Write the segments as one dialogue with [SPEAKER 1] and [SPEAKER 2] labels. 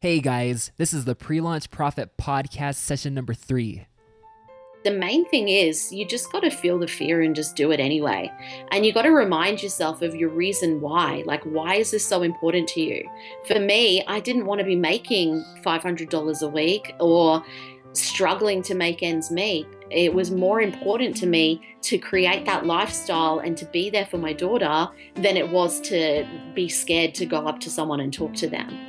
[SPEAKER 1] Hey guys, this is the Pre-Launch Profit Podcast session number 3.
[SPEAKER 2] The main thing is you just got to feel the fear and just do it anyway. And you got to remind yourself of your reason why. Like, why is this so important to you? For me, I didn't want to be making $500 a week or struggling to make ends meet. It was more important to me to create that lifestyle and to be there for my daughter than it was to be scared to go up to someone and talk to them.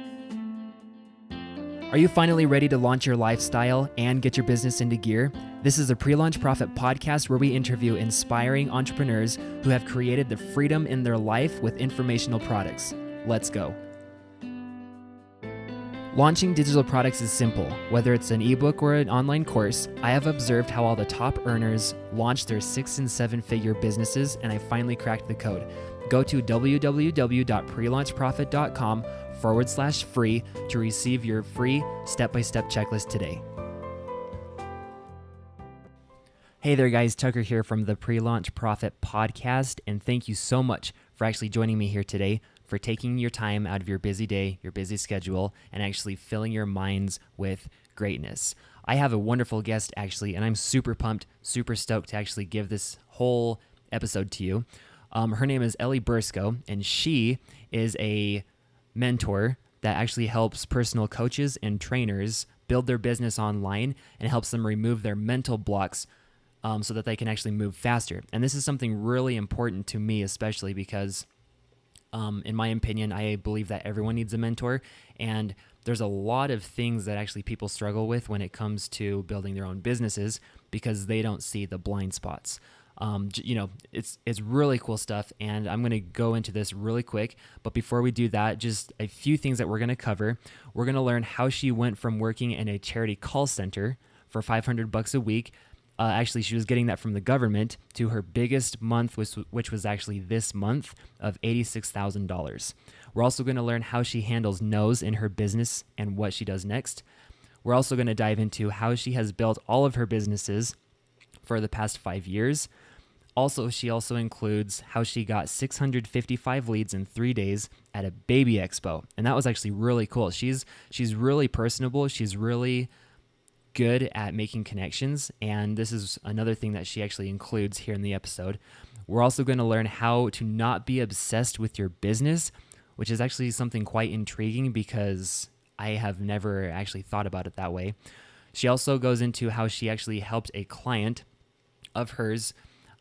[SPEAKER 1] Are you finally ready to launch your lifestyle and get your business into gear? This is the Pre-Launch Profit Podcast where we interview inspiring entrepreneurs who have created the freedom in their life with informational products. Let's go. Launching digital products is simple. Whether it's an ebook or an online course, I have observed how all the top earners launch their 6- and 7-figure businesses, and I finally cracked the code. Go to www.prelaunchprofit.com/free to receive your free step-by-step checklist today. Hey there guys, Tucker here from the Pre-Launch Profit Podcast, and thank you so much for actually joining me here today, for taking your time out of your busy day, your busy schedule, and actually filling your minds with greatness. I have a wonderful guest actually, and I'm super pumped, super stoked to actually give this whole episode to you. Her name is Ellie Briscoe, and she is a mentor that actually helps personal coaches and trainers build their business online and helps them remove their mental blocks so that they can actually move faster. And this is something really important to me, especially because in my opinion, I believe that everyone needs a mentor, and there's a lot of things that actually people struggle with when it comes to building their own businesses because they don't see the blind spots. It's really cool stuff, and I'm going to go into this really quick. But before we do that, just a few things that we're going to cover. We're going to learn how she went from working in a charity call center for $500 a week. Actually, she was getting that from the government to her biggest month, which was actually this month, of $86,000. We're also going to learn how she handles no's in her business and what she does next. We're also going to dive into how she has built all of her businesses for the past 5 years. Also, she also includes how she got 655 leads in 3 days at a baby expo. And that was actually really cool. She's really personable. She's really good at making connections, and this is another thing that she actually includes here in the episode. We're also going to learn how to not be obsessed with your business, which is actually something quite intriguing because I have never actually thought about it that way. She also goes into how she actually helped a client of hers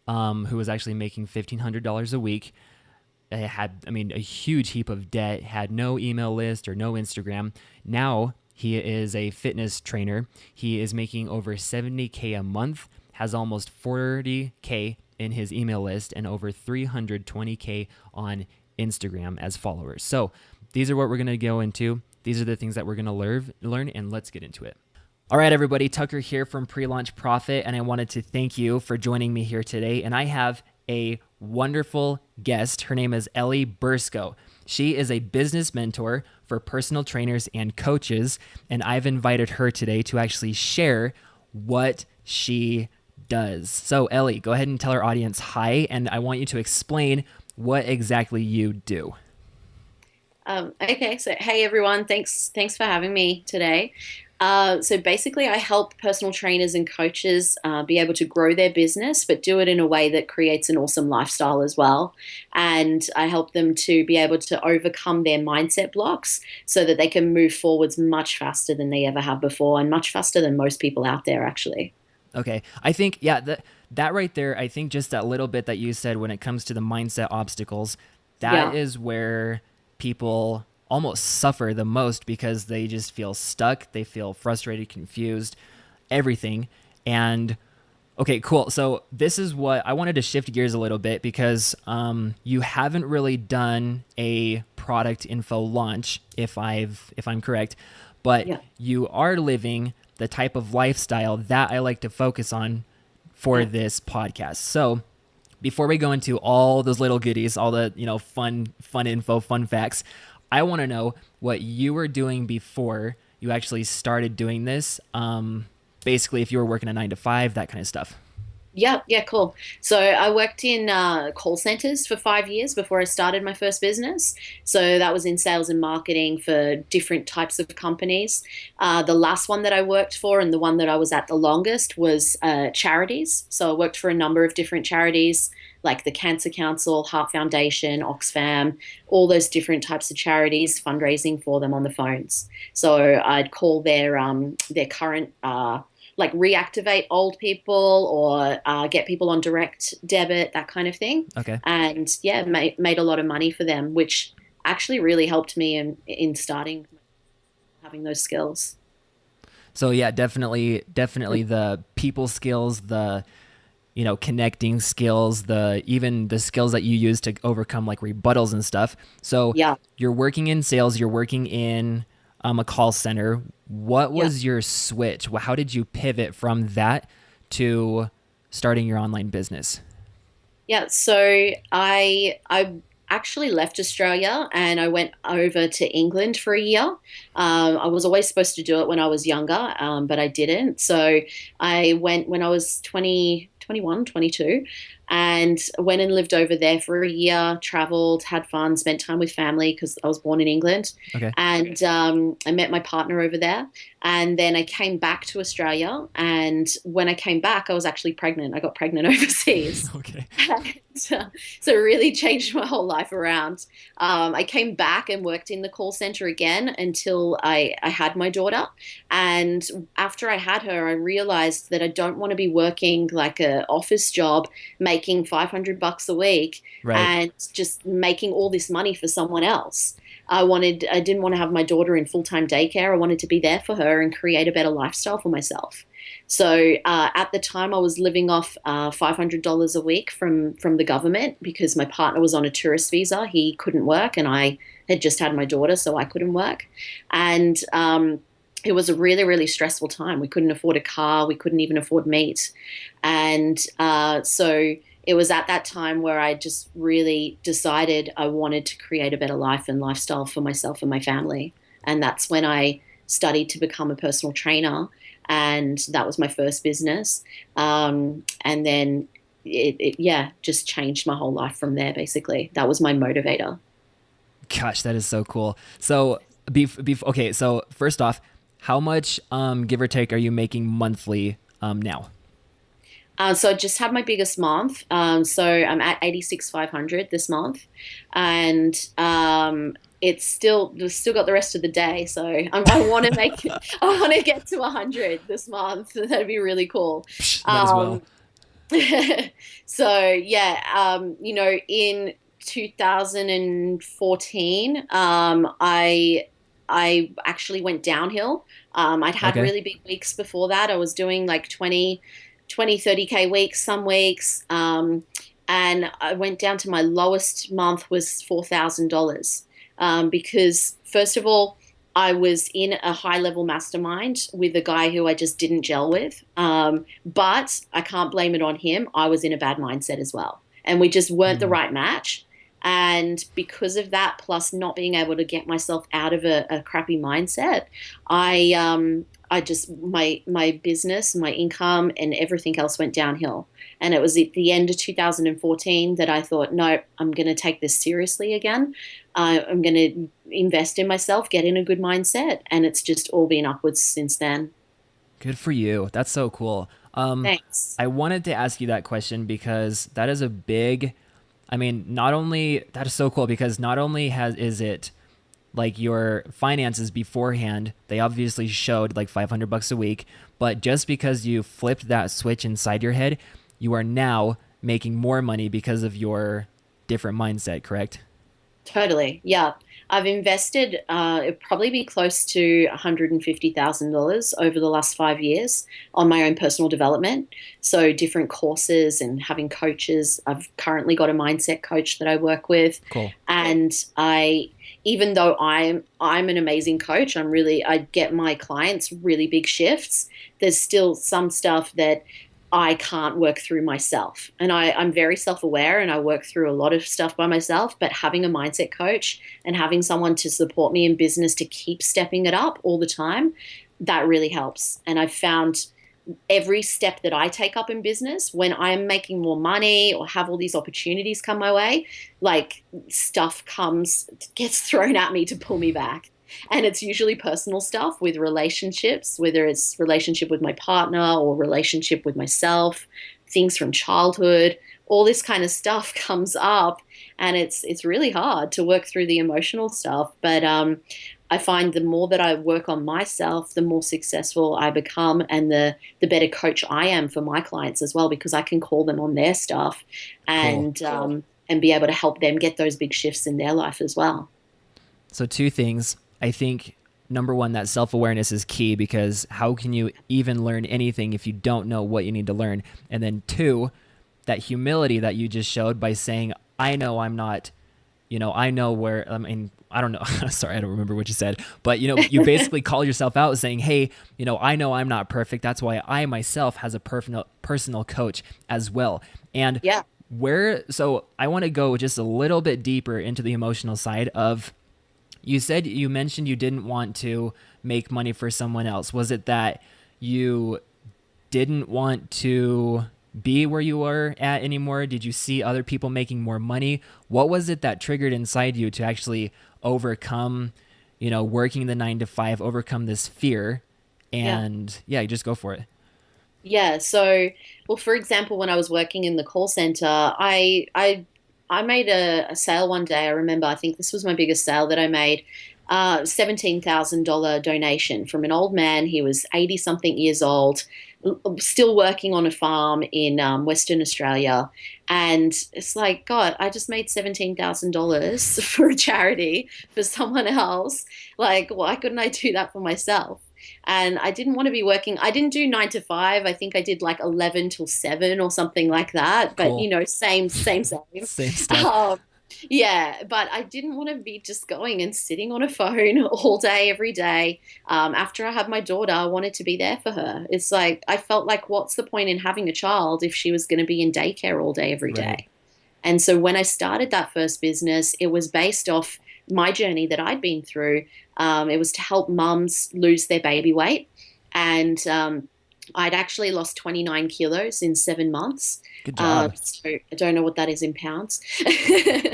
[SPEAKER 1] who was actually making $1,500 a week. Had a huge heap of debt, had no email list or no Instagram. Now he is a fitness trainer. He is making over $70K a month, has almost $40K in his email list, and over $320K on Instagram as followers. So these are what we're going to go into. These are the things that we're going to learn, and let's get into it. All right, everybody, Tucker here from Pre-Launch Profit, and I wanted to thank you for joining me here today. And I have a wonderful guest. Her name is Ellie Briscoe. She is a business mentor for personal trainers and coaches, and I've invited her today to actually share what she does. So, Ellie, go ahead and tell our audience hi, and I want you to explain what exactly you do.
[SPEAKER 2] Okay, so hey everyone, thanks for having me today. So basically, I help personal trainers and coaches be able to grow their business, but do it in a way that creates an awesome lifestyle as well. And I help them to be able to overcome their mindset blocks so that they can move forwards much faster than they ever have before, and much faster than most people out there, actually.
[SPEAKER 1] Okay, I think, that right there, I think just that little bit that you said when it comes to the mindset obstacles, that
[SPEAKER 2] Yeah.
[SPEAKER 1] is where people almost suffer the most because they just feel stuck. They feel frustrated, confused, everything. And okay, cool. So this is what I wanted to shift gears a little bit because you haven't really done a product info launch, if I'm correct, but
[SPEAKER 2] Yeah.
[SPEAKER 1] you are living the type of lifestyle that I like to focus on for
[SPEAKER 2] Yeah.
[SPEAKER 1] this podcast. So before we go into all those little goodies, all the fun info, fun facts, I want to know what you were doing before you actually started doing this. Basically, if you were working a 9 to 5, that kind of stuff.
[SPEAKER 2] Yeah, yeah, cool. So I worked in call centers for 5 years before I started my first business. So that was in sales and marketing for different types of companies. The last one that I worked for and the one that I was at the longest was charities. So I worked for a number of different charities like the Cancer Council, Heart Foundation, Oxfam, all those different types of charities, fundraising for them on the phones. So I'd call their current like reactivate old people or get people on direct debit, that kind of thing.
[SPEAKER 1] Okay.
[SPEAKER 2] And yeah, made a lot of money for them, which actually really helped me in starting having those skills.
[SPEAKER 1] So yeah, definitely the people skills, the connecting skills, the even the skills that you use to overcome like rebuttals and stuff. So
[SPEAKER 2] Yeah,
[SPEAKER 1] you're working in sales, you're working in a call center. What
[SPEAKER 2] yeah.
[SPEAKER 1] was your switch? How did you pivot from that to starting your online business?
[SPEAKER 2] Yeah, so I actually left Australia and I went over to England for a year. I was always supposed to do it when I was younger, but I didn't. So I went when I was 20, 21, 22, and went and lived over there for a year, traveled, had fun, spent time with family because I was born in England.
[SPEAKER 1] Okay.
[SPEAKER 2] And I met my partner over there. And then I came back to Australia. And when I came back, I was actually pregnant. I got pregnant overseas.
[SPEAKER 1] Okay.
[SPEAKER 2] So it really changed my whole life around. I came back and worked in the call center again until I had my daughter. And after I had her, I realized that I don't want to be working like an office job, making 500 bucks a week
[SPEAKER 1] Right.
[SPEAKER 2] and just making all this money for someone else. I didn't want to have my daughter in full-time daycare. I wanted to be there for her and create a better lifestyle for myself. So at the time, I was living off $500 a week from the government because my partner was on a tourist visa. He couldn't work, and I had just had my daughter, so I couldn't work. And it was a really, really stressful time. We couldn't afford a car. We couldn't even afford meat. And so it was at that time where I just really decided I wanted to create a better life and lifestyle for myself and my family. And that's when I studied to become a personal trainer. And that was my first business. And then yeah, just changed my whole life from there, basically. That was my motivator.
[SPEAKER 1] Gosh, that is so cool. So, okay. So first off, how much, give or take, are you making monthly now?
[SPEAKER 2] So I just had my biggest month. So I'm at 86,500 this month, and we've still got the rest of the day. So I want to I want to get to 100 this month. That'd be really cool.
[SPEAKER 1] Psh, might as well.
[SPEAKER 2] Um, so yeah, in 2014, I actually went downhill. I'd had
[SPEAKER 1] Okay.
[SPEAKER 2] really big weeks before that. I was doing like 30K weeks, some weeks. And I went down to my lowest month was $4,000. Because first of all, I was in a high level mastermind with a guy who I just didn't gel with. But I can't blame it on him. I was in a bad mindset as well. And we just weren't the
[SPEAKER 1] Mm.
[SPEAKER 2] right match. And because of that, plus not being able to get myself out of a crappy mindset, I just my business, my income, and everything else went downhill. And it was at the end of 2014 that I thought, no, I'm going to take this seriously again. I'm going to invest in myself, get in a good mindset, and it's just all been upwards since then.
[SPEAKER 1] Good for you. That's so cool.
[SPEAKER 2] Thanks.
[SPEAKER 1] I wanted to ask you that question because that is a big, I mean, not only that is so cool because not only is it like your finances beforehand, they obviously showed like 500 bucks a week, but just because you flipped that switch inside your head, you are now making more money because of your different mindset, correct?
[SPEAKER 2] Totally. Yeah. I've invested, it'd probably be close to $150,000 over the last 5 years on my own personal development. So, different courses and having coaches. I've currently got a mindset coach that I work with.
[SPEAKER 1] Cool.
[SPEAKER 2] And even though I'm an amazing coach, I get my clients really big shifts. There's still some stuff that I can't work through myself. And I'm very self aware and I work through a lot of stuff by myself. But having a mindset coach and having someone to support me in business to keep stepping it up all the time, that really helps. And I've found every step that I take up in business, when I'm making more money or have all these opportunities come my way, like stuff gets thrown at me to pull me back. And it's usually personal stuff with relationships, whether it's relationship with my partner or relationship with myself, things from childhood, all this kind of stuff comes up, and it's really hard to work through the emotional stuff. But I find the more that I work on myself, the more successful I become, and the better coach I am for my clients as well, because I can call them on their stuff
[SPEAKER 1] Cool.
[SPEAKER 2] and be able to help them get those big shifts in their life as well.
[SPEAKER 1] So two things. I think number one, that self-awareness is key, because how can you even learn anything if you don't know what you need to learn? And then two, that humility that you just showed by saying, I know I'm not, I know where, I mean, I don't know. Sorry, I don't remember what you said, but you basically call yourself out saying, hey, I know I'm not perfect. That's why I myself has a personal coach as well. And
[SPEAKER 2] Yeah.
[SPEAKER 1] so I want to go just a little bit deeper into the emotional side of, you mentioned you didn't want to make money for someone else. Was it that you didn't want to be where you were at anymore? Did you see other people making more money? What was it that triggered inside you to actually overcome, working the 9 to 5, overcome this fear?
[SPEAKER 2] Yeah.
[SPEAKER 1] And yeah, you just go for it.
[SPEAKER 2] Yeah. So, well, for example, when I was working in the call center, I made a sale one day. I remember, I think this was my biggest sale that I made. $17,000 donation from an old man. He was 80 something years old, still working on a farm in Western Australia. And it's like, God, I just made $17,000 for a charity for someone else. Like, why couldn't I do that for myself? And I didn't want to be working. I didn't do 9 to 5. I think I did like 11 till 7 or something like that. But
[SPEAKER 1] Cool.
[SPEAKER 2] same.
[SPEAKER 1] Same stuff.
[SPEAKER 2] Um, yeah, but I didn't want to be just going and sitting on a phone all day, every day. After I had my daughter, I wanted to be there for her. It's like, I felt like, what's the point in having a child if she was going to be in daycare all day, every
[SPEAKER 1] Right.
[SPEAKER 2] day? And so when I started that first business, it was based off my journey that I'd been through. It was to help mums lose their baby weight. And I'd actually lost 29 kilos in 7 months.
[SPEAKER 1] Good job.
[SPEAKER 2] So I don't know what that is in pounds.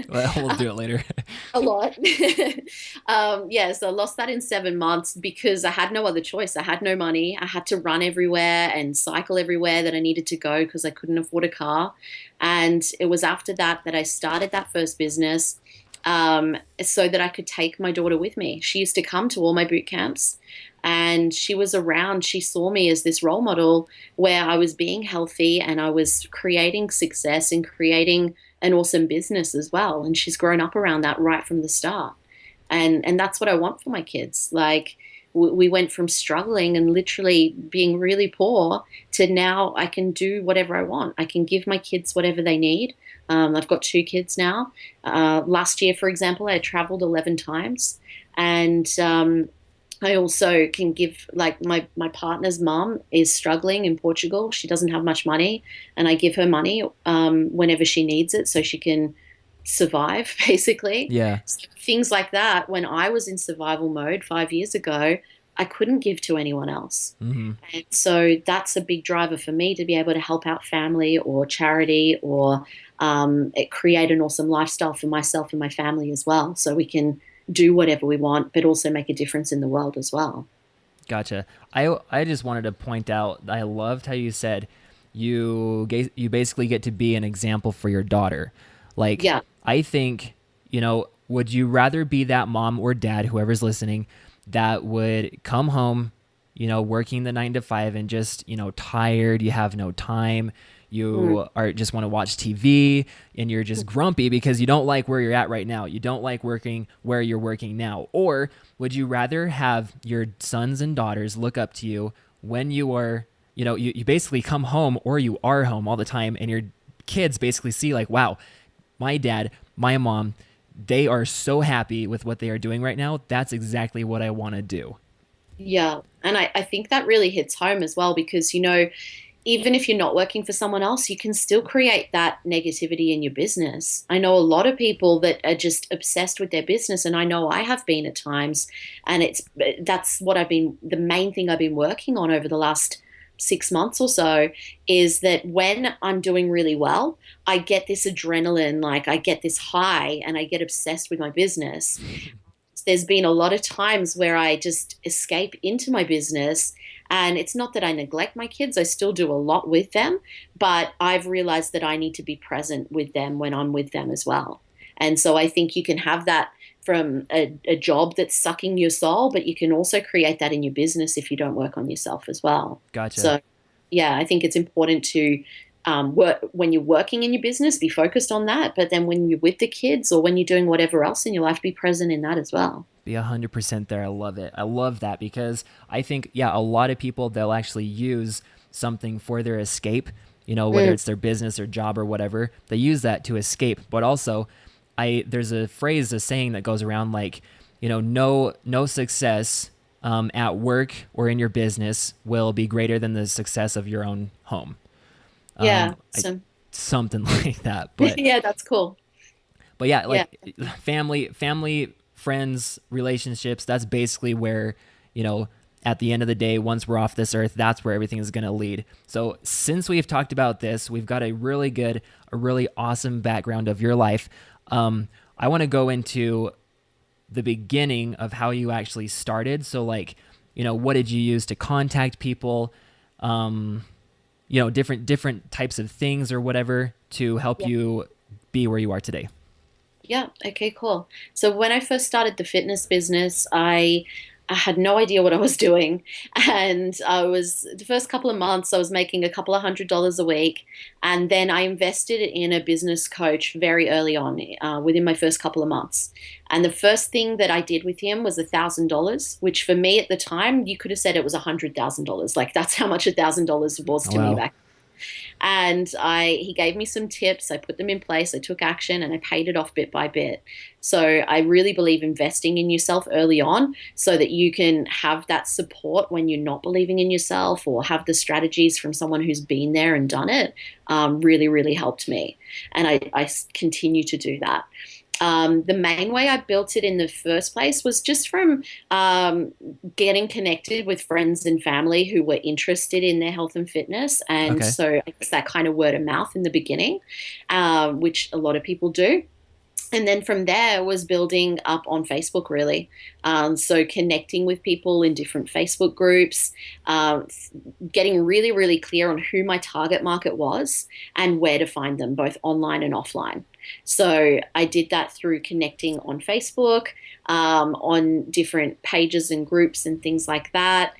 [SPEAKER 1] Well, we'll do it later.
[SPEAKER 2] A lot. Yeah, so I lost that in 7 months because I had no other choice. I had no money. I had to run everywhere and cycle everywhere that I needed to go because I couldn't afford a car. And it was after that that I started that first business, so that I could take my daughter with me. She used to come to all my boot camps, and she was around. She saw me as this role model where I was being healthy and I was creating success and creating an awesome business as well. And she's grown up around that right from the start. And that's what I want for my kids. Like, we went from struggling and literally being really poor to now I can do whatever I want. I can give my kids whatever they need. I've got 2 kids now. Last year, for example, I traveled 11 times. And I also can give, like, my partner's mom is struggling in Portugal. She doesn't have much money, and I give her money whenever she needs it so she can survive, basically.
[SPEAKER 1] Yeah.
[SPEAKER 2] So things like that, when I was in survival mode 5 years ago, I couldn't give to anyone else.
[SPEAKER 1] Mm-hmm.
[SPEAKER 2] And so that's a big driver for me to be able to help out family or charity or create an awesome lifestyle for myself and my family as well. So we can do whatever we want, but also make a difference in the world as well.
[SPEAKER 1] Gotcha. I just wanted to point out, I loved how you said you basically get to be an example for your daughter. Like,
[SPEAKER 2] Yeah.
[SPEAKER 1] I think, would you rather be that mom or dad, whoever's listening, that would come home, working the 9 to 5 and just, tired, you have no time, you are just want to watch TV, and you're just grumpy because you don't like where you're at right now. You don't like working where you're working now. Or would you rather have your sons and daughters look up to you when you are, you basically come home, or you are home all the time, and your kids basically see like, wow, my dad, my mom, they are so happy with what they are doing right now. That's exactly what I want to do.
[SPEAKER 2] Yeah. And I think that really hits home as well because, even if you're not working for someone else, you can still create that negativity in your business. I know a lot of people that are just obsessed with their business, and I know I have been at times, and that's the main thing I've been working on over the last 6 months or so is that when I'm doing really well, I get this adrenaline, like I get this high and I get obsessed with my business. There's been a lot of times where I just escape into my business. And it's not that I neglect my kids, I still do a lot with them, but I've realized that I need to be present with them when I'm with them as well. And so I think you can have that from a job that's sucking your soul, but you can also create that in your business if you don't work on yourself as well.
[SPEAKER 1] Gotcha.
[SPEAKER 2] So, yeah, I think it's important to work when you're working in your business, be focused on that. But then when you're with the kids or when you're doing whatever else in your life, be present in that as well.
[SPEAKER 1] Be 100% there. I love it. I love that because I think, yeah, a lot of people, they'll actually use something for their escape, whether
[SPEAKER 2] Mm,
[SPEAKER 1] it's their business or job or whatever, they use that to escape. But also, there's a phrase, a saying that goes around like, no success at work or in your business will be greater than the success of your own home.
[SPEAKER 2] yeah.
[SPEAKER 1] I,
[SPEAKER 2] So,
[SPEAKER 1] something like that. But
[SPEAKER 2] yeah, that's cool.
[SPEAKER 1] yeah,
[SPEAKER 2] Yeah.
[SPEAKER 1] like family, friends, relationships, that's basically where, you know, at the end of the day, once we're off this earth, that's where everything is going to lead. So since we've talked about this, we've got a really awesome background of your life. I want to go into the beginning of how you actually started. So like, what did you use to contact people? Different types of things or whatever to help
[SPEAKER 2] Yeah.
[SPEAKER 1] you be where you are today.
[SPEAKER 2] Yeah. Okay, cool. So when I first started the fitness business, I had no idea what I was doing. And the first couple of months, I was making a couple of $100s a week. And then I invested in a business coach very early on, within my first couple of months. And the first thing that I did with him was $1,000, which for me at the time, you could have said it was $100,000. Like that's how much $1,000 was
[SPEAKER 1] Oh,
[SPEAKER 2] to me
[SPEAKER 1] wow.
[SPEAKER 2] back. And he gave me some tips. I put them in place. I took action and I paid it off bit by bit. So I really believe investing in yourself early on so that you can have that support when you're not believing in yourself or have the strategies from someone who's been there and done it, really, really helped me. And I continue to do that. The main way I built it in the first place was just from getting connected with friends and family who were interested in their health and fitness. And
[SPEAKER 1] Okay.
[SPEAKER 2] so I guess that kind of word of mouth in the beginning, which a lot of people do. And then from there was building up on Facebook, really. So connecting with people in different Facebook groups, getting really, really clear on who my target market was and where to find them, both online and offline. So I did that through connecting on Facebook, on different pages and groups and things like that.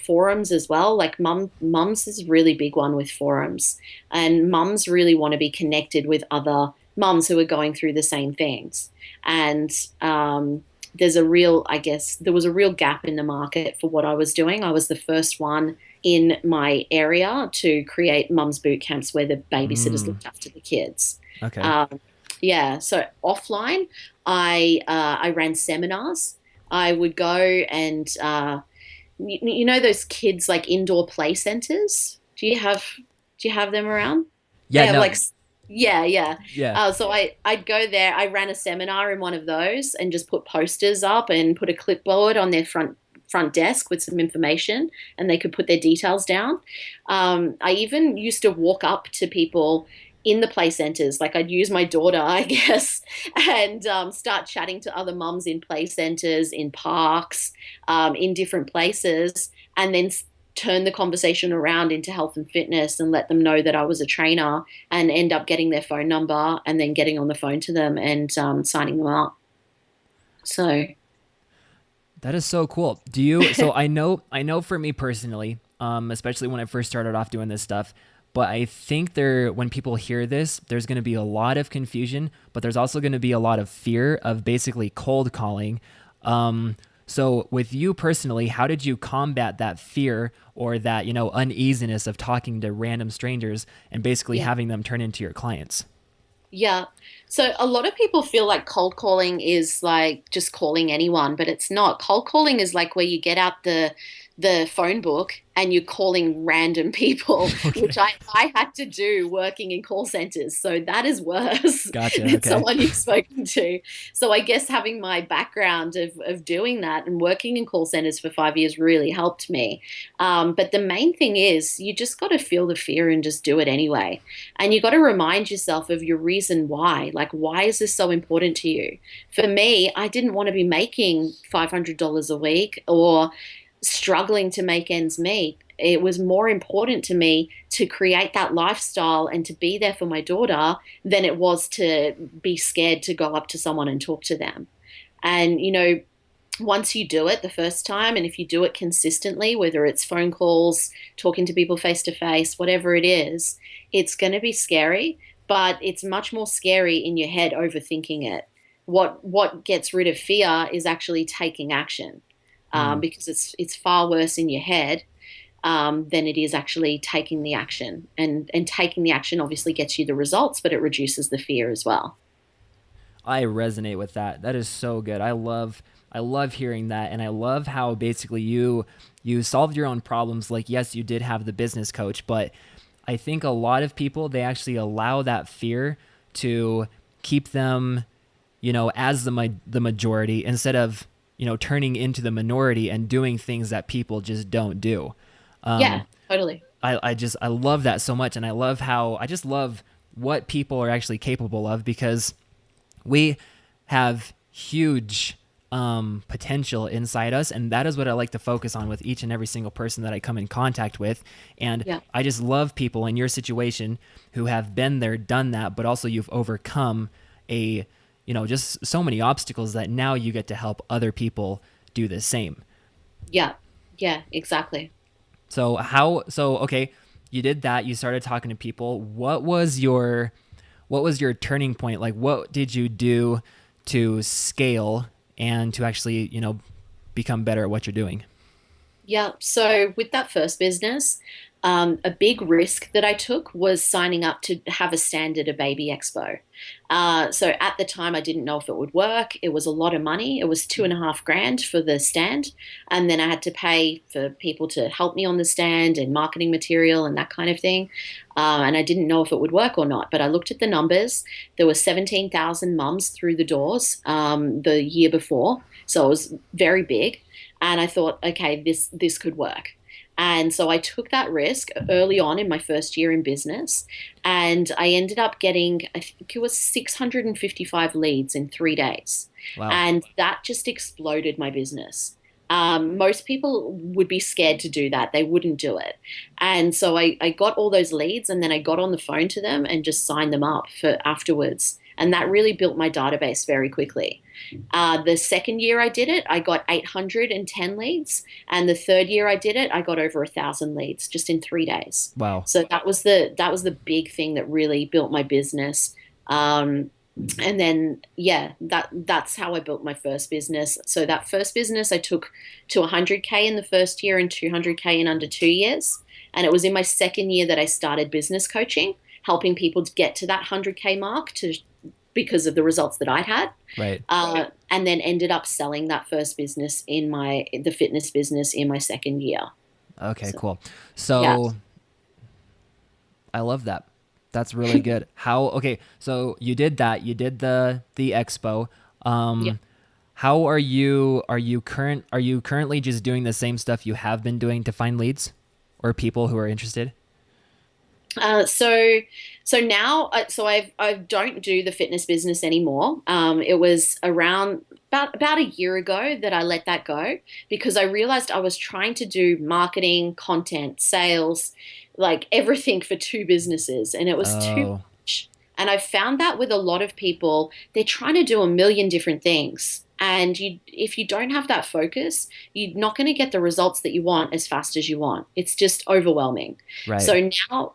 [SPEAKER 2] Forums as well. Like mums is a really big one with forums, and mums really want to be connected with other mums who are going through the same things. And I guess, there was a real gap in the market for what I was doing. I was the first one in my area to create mums boot camps where the babysitters
[SPEAKER 1] Mm,
[SPEAKER 2] looked after the kids.
[SPEAKER 1] okay.
[SPEAKER 2] Um, yeah, so offline, I ran seminars. I would go and you know those kids like indoor play centers. Do you have them around? They
[SPEAKER 1] Yeah,
[SPEAKER 2] have
[SPEAKER 1] no,
[SPEAKER 2] like, yeah, yeah.
[SPEAKER 1] yeah.
[SPEAKER 2] So I'd go there. I ran a seminar in one of those and just put posters up and put a clipboard on their front desk with some information, and they could put their details down. I even used to walk up to people in the play centers, like I'd use my daughter, I guess, and start chatting to other mums in play centers, in parks, in different places, and then turn the conversation around into health and fitness and let them know that I was a trainer, and end up getting their phone number and then getting on the phone to them and signing them up. So,
[SPEAKER 1] That is so cool. Do you, so I know for me personally, especially when I first started off doing this stuff, but I think when people hear this, there's going to be a lot of confusion, but there's also going to be a lot of fear of basically cold calling. So with you personally, how did you combat that fear or that, uneasiness of talking to random strangers and basically
[SPEAKER 2] yeah.
[SPEAKER 1] having them turn into your clients?
[SPEAKER 2] Yeah. So a lot of people feel like cold calling is like just calling anyone, but it's not. Cold calling is like where you get out the phone book and you're calling random people, which
[SPEAKER 1] Okay.
[SPEAKER 2] I had to do working in call centers. So that is worse
[SPEAKER 1] Gotcha.
[SPEAKER 2] than
[SPEAKER 1] Okay.
[SPEAKER 2] someone you've spoken to. So I guess having my background of doing that and working in call centers for 5 years really helped me. But the main thing is you just got to feel the fear and just do it anyway. And you got to remind yourself of your reason why. Like, why is this so important to you? For me, I didn't want to be making $500 a week or struggling to make ends meet. It was more important to me to create that lifestyle and to be there for my daughter than it was to be scared to go up to someone and talk to them. And, once you do it the first time, and if you do it consistently, whether it's phone calls, talking to people face to face, whatever it is, it's going to be scary, but it's much more scary in your head overthinking it. What gets rid of fear is actually taking action,
[SPEAKER 1] Hmm.
[SPEAKER 2] because it's far worse in your head than it is actually taking the action. And taking the action obviously gets you the results, but it reduces the fear as well.
[SPEAKER 1] I resonate with that. That is so good. I love hearing that, and I love how basically you solved your own problems. Like, yes, you did have the business coach, but I think a lot of people, they actually allow that fear to keep them, as the majority, instead of turning into the minority and doing things that people just don't do.
[SPEAKER 2] Yeah,
[SPEAKER 1] Um,
[SPEAKER 2] totally.
[SPEAKER 1] I love that so much, and I just love what people are actually capable of, because we have huge potential inside us, and that is what I like to focus on with each and every single person that I come in contact with. And
[SPEAKER 2] Yeah.
[SPEAKER 1] I just love people in your situation who have been there, done that, but also you've overcome a just so many obstacles that now you get to help other people do the same.
[SPEAKER 2] Yeah. Yeah, exactly.
[SPEAKER 1] So okay, you did that, you started talking to people. What was your turning point? Like, what did you do to scale and to actually, become better at what you're doing?
[SPEAKER 2] Yeah. So with that first business, a big risk that I took was signing up to have a stand at a baby expo. So at the time, I didn't know if it would work. It was a lot of money. It was 2.5 grand for the stand. And then I had to pay for people to help me on the stand and marketing material and that kind of thing. And I didn't know if it would work or not. But I looked at the numbers. There were 17,000 mums through the doors the year before. So it was very big. And I thought, okay, this could work. And so I took that risk early on in my first year in business, and I ended up getting, I think it was 655 leads in 3 days.
[SPEAKER 1] Wow.
[SPEAKER 2] And that just exploded my business. Most people would be scared to do that. They wouldn't do it. And so I got all those leads, and then I got on the phone to them and just signed them up for afterwards. And that really built my database very quickly. The second year I did it, I got 810 leads, and the third year I did it, I got over 1,000 leads just in 3 days.
[SPEAKER 1] Wow.
[SPEAKER 2] So that was the big thing that really built my business. And then yeah, that's how I built my first business. So that first business I took to 100K in the first year and 200K in under 2 years. And it was in my second year that I started business coaching, helping people to get to that 100K mark to because of the results that I'd had,
[SPEAKER 1] Right.
[SPEAKER 2] and then ended up selling that first business in the fitness business in my second year.
[SPEAKER 1] Okay,
[SPEAKER 2] So
[SPEAKER 1] cool.
[SPEAKER 2] yeah,
[SPEAKER 1] So I love that. That's really good. Okay, so you did that. You did the expo.
[SPEAKER 2] yeah.
[SPEAKER 1] How are you currently just doing the same stuff you have been doing to find leads or people who are interested?
[SPEAKER 2] So now, I don't do the fitness business anymore. It was around about a year ago that I let that go because I realized I was trying to do marketing, content, sales, like everything for two businesses, and it was too
[SPEAKER 1] Oh,
[SPEAKER 2] much. And I found that with a lot of people, they're trying to do a million different things. And if you don't have that focus, you're not going to get the results that you want as fast as you want. It's just overwhelming.
[SPEAKER 1] right.
[SPEAKER 2] So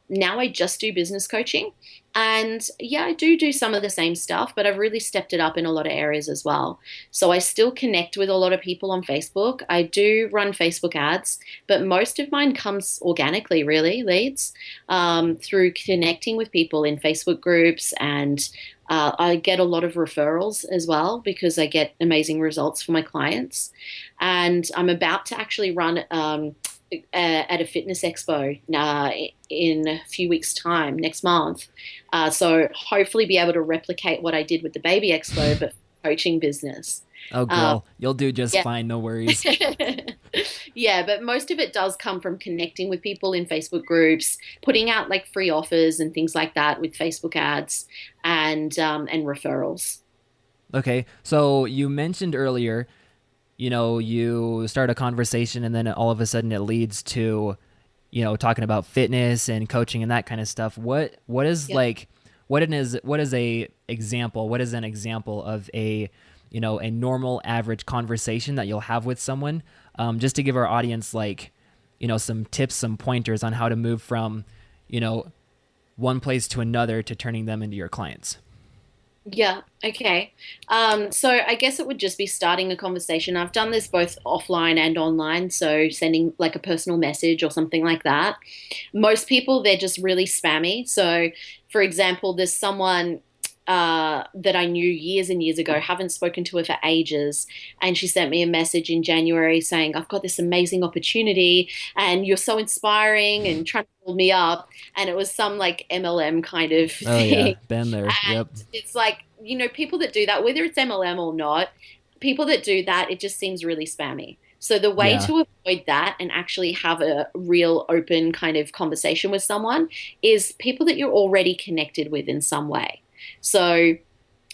[SPEAKER 2] now I just do business coaching. And yeah, I do some of the same stuff, but I've really stepped it up in a lot of areas as well. So I still connect with a lot of people on Facebook. I do run Facebook ads, but most of mine comes organically, really, leads through connecting with people in Facebook groups and I get a lot of referrals as well because I get amazing results for my clients. And I'm about to actually run at a fitness expo in a few weeks' time next month. So hopefully be able to replicate what I did with the baby expo, but coaching business.
[SPEAKER 1] Oh,
[SPEAKER 2] Uh,
[SPEAKER 1] girl, you'll do just
[SPEAKER 2] yeah.
[SPEAKER 1] fine. No worries.
[SPEAKER 2] Yeah, but most of it does come from connecting with people in Facebook groups, putting out like free offers and things like that with Facebook ads and referrals.
[SPEAKER 1] Okay, so you mentioned earlier, you start a conversation and then all of a sudden it leads to, talking about fitness and coaching and that kind of stuff. What is
[SPEAKER 2] Yeah.
[SPEAKER 1] like, what is an example of a normal average conversation that you'll have with someone, just to give our audience like, some tips, some pointers on how to move from, you know, one place to another to turning them into your clients.
[SPEAKER 2] Yeah, okay. So I guess it would just be starting a conversation. I've done this both offline and online, so sending like a personal message or something like that. Most people, they're just really spammy. So, for example, there's someone that I knew years and years ago, haven't spoken to her for ages, and she sent me a message in January saying, I've got this amazing opportunity and you're so inspiring and trying to build me up. And it was some like MLM kind of
[SPEAKER 1] Oh yeah,
[SPEAKER 2] thing.
[SPEAKER 1] been there. Yep.
[SPEAKER 2] And it's like, people that do that, whether it's MLM or not, people that do that, it just seems really spammy. So the way
[SPEAKER 1] Yeah.
[SPEAKER 2] to avoid that and actually have a real open kind of conversation with someone is people that you're already connected with in some way. So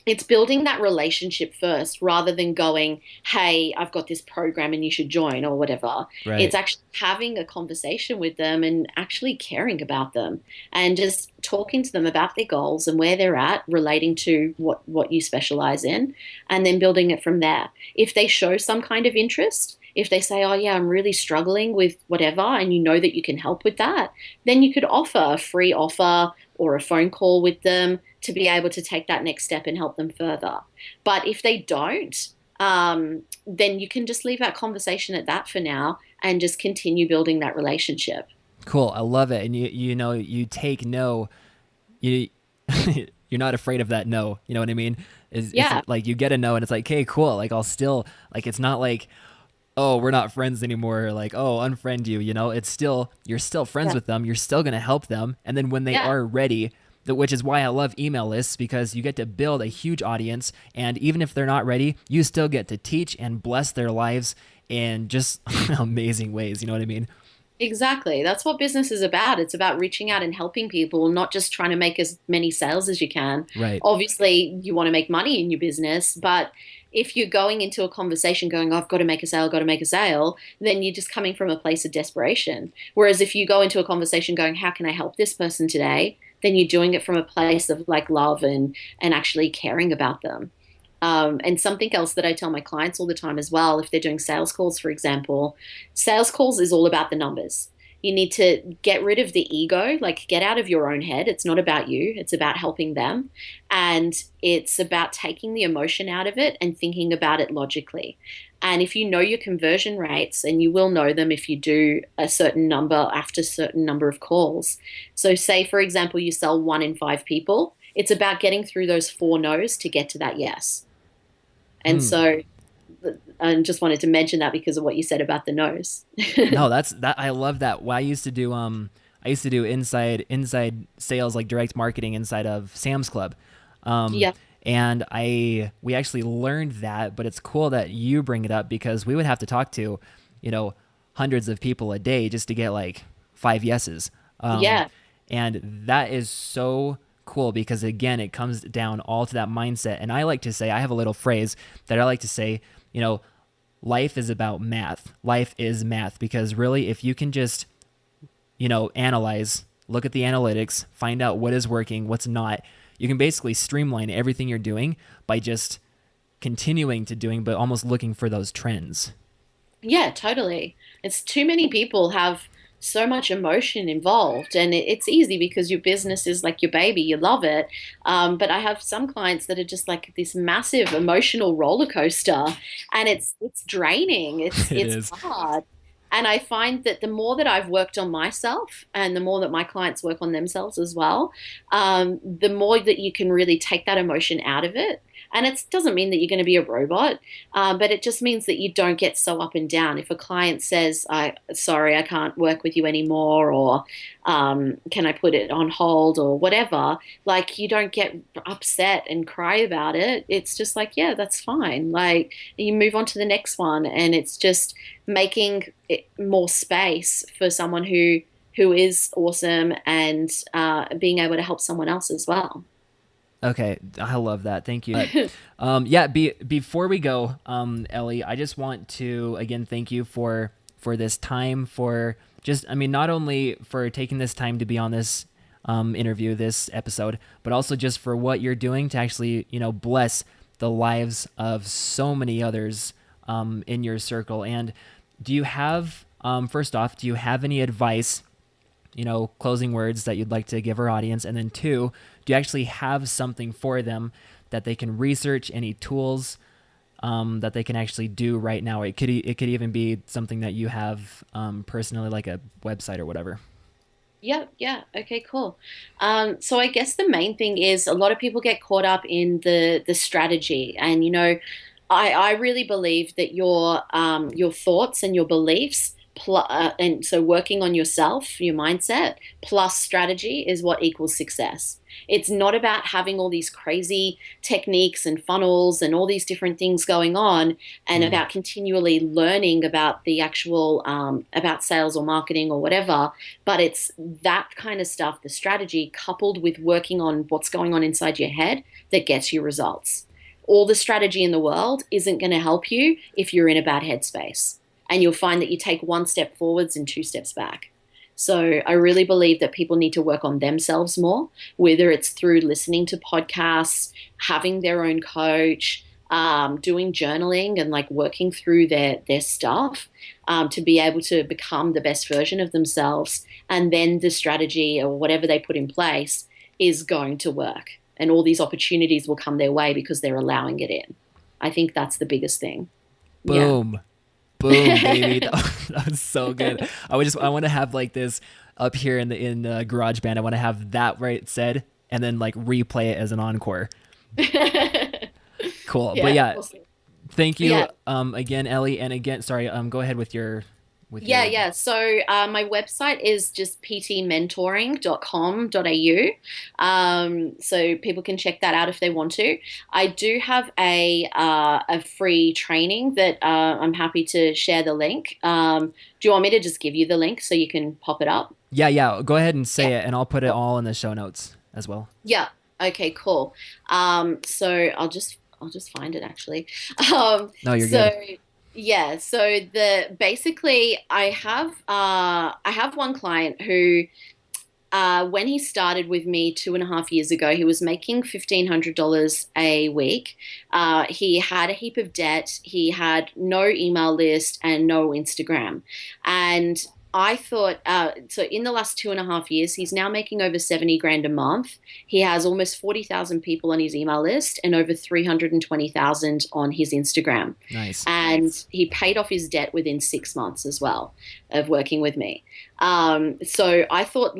[SPEAKER 2] it's building that relationship first rather than going, hey, I've got this program and you should join or whatever. It's
[SPEAKER 1] Right.
[SPEAKER 2] actually having a conversation with them and actually caring about them and just talking to them about their goals and where they're at relating to what you specialize in, and then building it from there. If they show some kind of interest, if they say, oh, yeah, I'm really struggling with whatever, and you know that you can help with that, then you could offer a free offer or a phone call with them to be able to take that next step and help them further. But if they don't, then you can just leave that conversation at that for now and just continue building that relationship.
[SPEAKER 1] Cool. I love it. And you take no, you you're not afraid of that no. You know what I mean? Is it's
[SPEAKER 2] Yeah,
[SPEAKER 1] like you get a no and it's like, hey, cool. Like I'll still like it's not like, oh, we're not friends anymore, or like, oh, unfriend you, it's still you're still friends
[SPEAKER 2] yeah,
[SPEAKER 1] with them, you're still gonna help them. And then when they
[SPEAKER 2] yeah.
[SPEAKER 1] are ready, which is why I love email lists, because you get to build a huge audience, and even if they're not ready, you still get to teach and bless their lives in just amazing ways. You know what I mean?
[SPEAKER 2] Exactly. That's what business is about. It's about reaching out and helping people, not just trying to make as many sales as you can.
[SPEAKER 1] Right.
[SPEAKER 2] Obviously, you want to make money in your business, but if you're going into a conversation going, oh, I've got to make a sale, got to make a sale, then you're just coming from a place of desperation. Whereas if you go into a conversation going, how can I help this person today? Then you're doing it from a place of like love and actually caring about them. And something else that I tell my clients all the time as well, if they're doing sales calls, for example, sales calls is all about the numbers. You need to get rid of the ego, like get out of your own head. It's not about you, it's about helping them. And it's about taking the emotion out of it and thinking about it logically. And if you know your conversion rates, and you will know them if you do a certain number after a certain number of calls. So, say, for example, you sell one in five people, it's about getting through those four no's to get to that yes. And
[SPEAKER 1] Hmm.
[SPEAKER 2] so I just wanted to mention that because of what you said about the nose.
[SPEAKER 1] No, that's that. I love that. Well, I used to do inside sales, like direct marketing inside of Sam's Club. Um,
[SPEAKER 2] Yeah,
[SPEAKER 1] and we actually learned that, but it's cool that you bring it up because we would have to talk to, you know, hundreds of people a day just to get like five yeses. Um,
[SPEAKER 2] yeah,
[SPEAKER 1] and that is so cool because again, it comes down all to that mindset. And I like to say, I have a little phrase that I like to say, you know, life is about math. Life is math because really, if you can just, analyze, look at the analytics, find out what is working, what's not, you can basically streamline everything you're doing by just continuing to doing, but almost looking for those trends.
[SPEAKER 2] yeah, totally. It's too many people have so much emotion involved, and it's easy because your business is like your baby, you love it. But I have some clients that are just like this massive emotional roller coaster, and it's draining. It's
[SPEAKER 1] It
[SPEAKER 2] it's
[SPEAKER 1] is.
[SPEAKER 2] hard. And I find that the more that I've worked on myself and the more that my clients work on themselves as well, the more that you can really take that emotion out of it. And it doesn't mean that you're going to be a robot, but it just means that you don't get so up and down. If a client says, sorry, I can't work with you anymore, or can I put it on hold or whatever, like you don't get upset and cry about it. It's just like, yeah, that's fine. Like you move on to the next one. And it's just making it more space for someone who is awesome and being able to help someone else as well.
[SPEAKER 1] Okay, I love that. Thank you. But, yeah, before we go, Ellie, I just want to again thank you for this time, for just, I mean, not only for taking this time to be on this interview, this episode, but also just for what you're doing to actually, bless the lives of so many others in your circle. And do you have, first off, do you have any advice, closing words that you'd like to give our audience? And then two, do you actually have something for them that they can research, any tools that they can actually do right now? It could even be something that you have personally, like a website or whatever.
[SPEAKER 2] Yeah. Okay, cool. So I guess the main thing is a lot of people get caught up in the strategy, and I really believe that your thoughts and your beliefs. And so working on yourself, your mindset, plus strategy is what equals success. It's not about having all these crazy techniques and funnels and all these different things going on, and about continually learning about the actual, about sales or marketing or whatever. But it's that kind of stuff, the strategy coupled with working on what's going on inside your head, that gets you results. All the strategy in the world isn't going to help you if you're in a bad headspace. And you'll find that you take one step forwards and two steps back. So I really believe that people need to work on themselves more, whether it's through listening to podcasts, having their own coach, doing journaling and like working through their stuff, to be able to become the best version of themselves. And then the strategy or whatever they put in place is going to work. And all these opportunities will come their way because they're allowing it in. I think that's the biggest thing.
[SPEAKER 1] Boom. Yeah. Boom, baby. That was so good. I want to have like this up here in GarageBand. I want to have that right said and then like replay it as an encore. Cool.
[SPEAKER 2] Yeah,
[SPEAKER 1] but yeah,
[SPEAKER 2] awesome.
[SPEAKER 1] thank you again, Ellie. And again, sorry, go ahead with your
[SPEAKER 2] Yeah. So my website is just ptmentoring.com.au. So people can check that out if they want to. I do have a free training that I'm happy to share the link. Do you want me to just give you the link so you can pop it up?
[SPEAKER 1] Yeah. Go ahead and say it, and I'll put it all in the show notes as well.
[SPEAKER 2] Yeah. Okay, cool. So I'll just find it actually.
[SPEAKER 1] No, you're good.
[SPEAKER 2] Yeah, so basically I have one client who when he started with me 2.5 years ago, he was making $1,500 a week. He had a heap of debt. He had no email list and no Instagram. And I thought, so in the last 2.5 years, he's now making over 70 grand a month. He has almost 40,000 people on his email list and over 320,000 on his Instagram.
[SPEAKER 1] Nice.
[SPEAKER 2] And he paid off his debt within 6 months as well of working with me. So I thought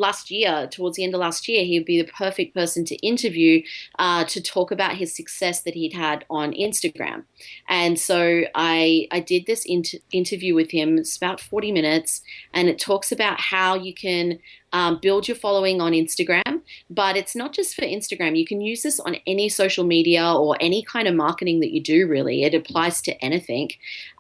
[SPEAKER 2] towards the end of last year, he'd be the perfect person to interview to talk about his success that he'd had on Instagram. And so I did this interview with him. It's about 40 minutes, and it talks about how you can build your following on Instagram, but it's not just for Instagram. You can use this on any social media or any kind of marketing that you do, really. It applies to anything.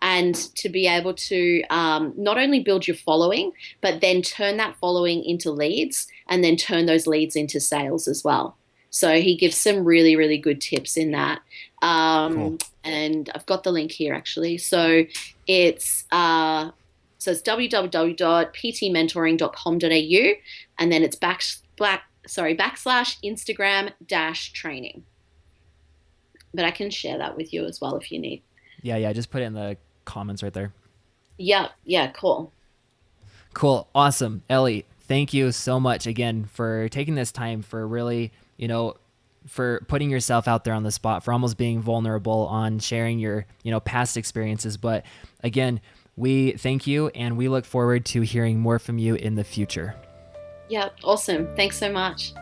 [SPEAKER 2] And to be able to not only build your following, but then turn that following into leads and then turn those leads into sales as well. So he gives some really, really good tips in that.
[SPEAKER 1] Cool.
[SPEAKER 2] And I've got the link here, actually. So it's www.ptmentoring.com.au, and then it's /Instagram-training. But I can share that with you as well if you need.
[SPEAKER 1] Yeah. Just put it in the comments right there.
[SPEAKER 2] Yeah. Cool.
[SPEAKER 1] Awesome. Ellie, thank you so much again for taking this time, for really, for putting yourself out there on the spot, for almost being vulnerable on sharing your, past experiences. But again, We thank you, and we look forward to hearing more from you in the future.
[SPEAKER 2] Yeah, awesome. Thanks so much.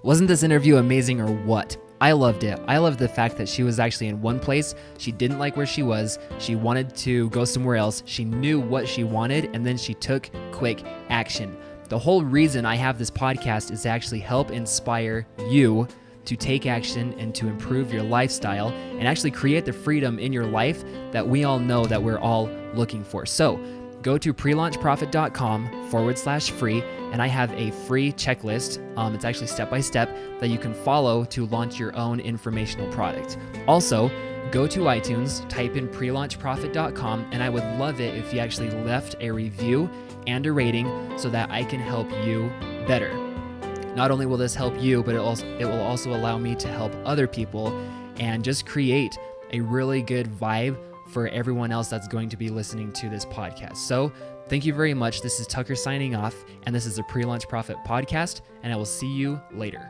[SPEAKER 1] Wasn't this interview amazing or what? I loved it. I loved the fact that she was actually in one place. She didn't like where she was. She wanted to go somewhere else. She knew what she wanted, and then she took quick action. The whole reason I have this podcast is to actually help inspire you to take action and to improve your lifestyle and actually create the freedom in your life that we all know that we're all looking for. So go to prelaunchprofit.com/free, and I have a free checklist. It's actually step-by-step that you can follow to launch your own informational product. Also, go to iTunes, type in prelaunchprofit.com, and I would love it if you actually left a review and a rating so that I can help you better. Not only will this help you, but it will also allow me to help other people and just create a really good vibe for everyone else that's going to be listening to this podcast. So thank you very much. This is Tucker signing off, and this is the Pre-Launch Profit Podcast, and I will see you later.